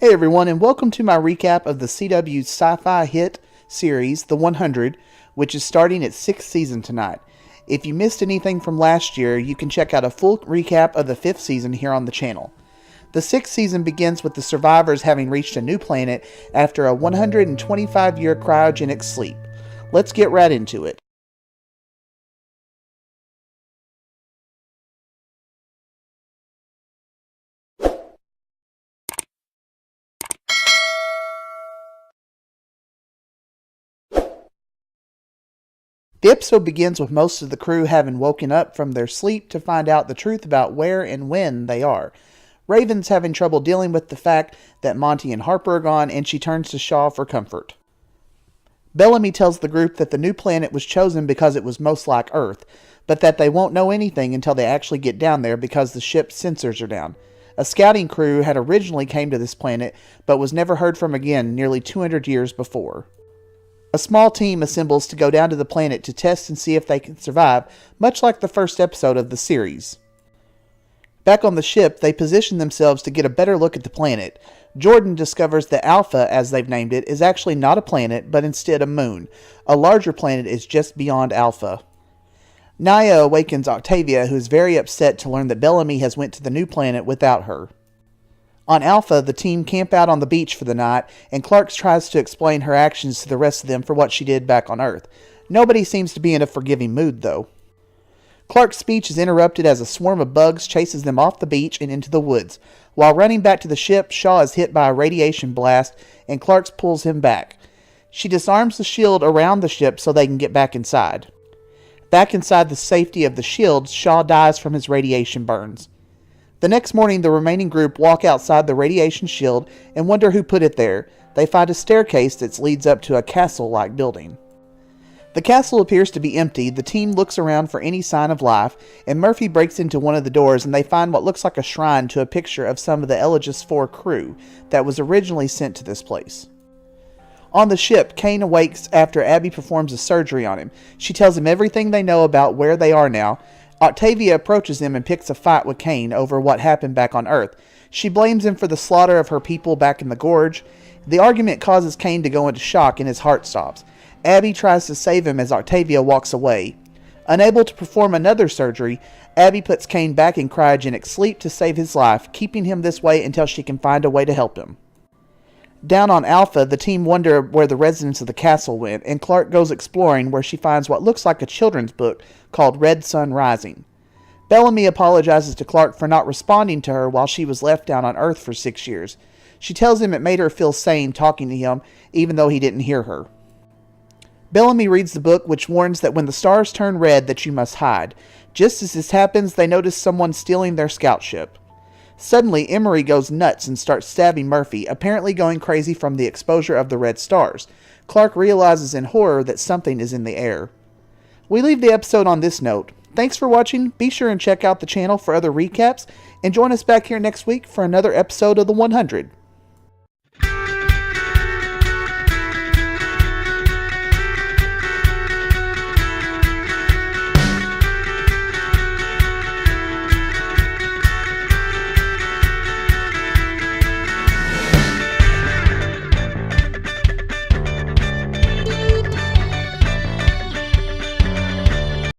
Hey everyone, and welcome to my recap of the CW's sci-fi hit series, The 100, which is starting its 6th season tonight. If you missed anything from last year, you can check out a full recap of the 5th season here on the channel. The 6th season begins with the survivors having reached a new planet after a 125-year cryogenic sleep. Let's get right into it. The episode begins with most of the crew having woken up from their sleep to find out the truth about where and when they are. Raven's having trouble dealing with the fact that Monty and Harper are gone, and she turns to Shaw for comfort. Bellamy tells the group that the new planet was chosen because it was most like Earth, but that they won't know anything until they actually get down there because the ship's sensors are down. A scouting crew had originally came to this planet, but was never heard from again nearly 200 years before. A small team assembles to go down to the planet to test and see if they can survive, much like the first episode of the series. Back on the ship, they position themselves to get a better look at the planet. Jordan discovers that Alpha, as they've named it, is actually not a planet, but instead a moon. A larger planet is just beyond Alpha. Naya awakens Octavia, who is very upset to learn that Bellamy has went to the new planet without her. On Alpha, the team camp out on the beach for the night, and Clark tries to explain her actions to the rest of them for what she did back on Earth. Nobody seems to be in a forgiving mood, though. Clark's speech is interrupted as a swarm of bugs chases them off the beach and into the woods. While running back to the ship, Shaw is hit by a radiation blast, and Clark pulls him back. She disarms the shield around the ship so they can get back inside. Back inside the safety of the shield, Shaw dies from his radiation burns. The next morning, the remaining group walk outside the radiation shield and wonder who put it there. They find a staircase that leads up to a castle-like building. The castle appears to be empty. The team looks around for any sign of life, and Murphy breaks into one of the doors and they find what looks like a shrine to a picture of some of the Elogis 4 crew that was originally sent to this place. On the ship, Kane awakes after Abby performs a surgery on him. She tells him everything they know about where they are now. Octavia approaches him and picks a fight with Kane over what happened back on Earth. She blames him for the slaughter of her people back in the gorge. The argument causes Kane to go into shock and his heart stops. Abby tries to save him as Octavia walks away. Unable to perform another surgery, Abby puts Kane back in cryogenic sleep to save his life, keeping him this way until she can find a way to help him. Down on Alpha, the team wonder where the residents of the castle went, and Clark goes exploring where she finds what looks like a children's book called Red Sun Rising. Bellamy apologizes to Clark for not responding to her while she was left down on Earth for 6 years. She tells him it made her feel sane talking to him, even though he didn't hear her. Bellamy reads the book, which warns that when the stars turn red that you must hide. Just as this happens, they notice someone stealing their scout ship. Suddenly, Emery goes nuts and starts stabbing Murphy, apparently going crazy from the exposure of the red stars. Clark realizes in horror that something is in the air. We leave the episode on this note. Thanks for watching. Be sure and check out the channel for other recaps, and join us back here next week for another episode of The 100.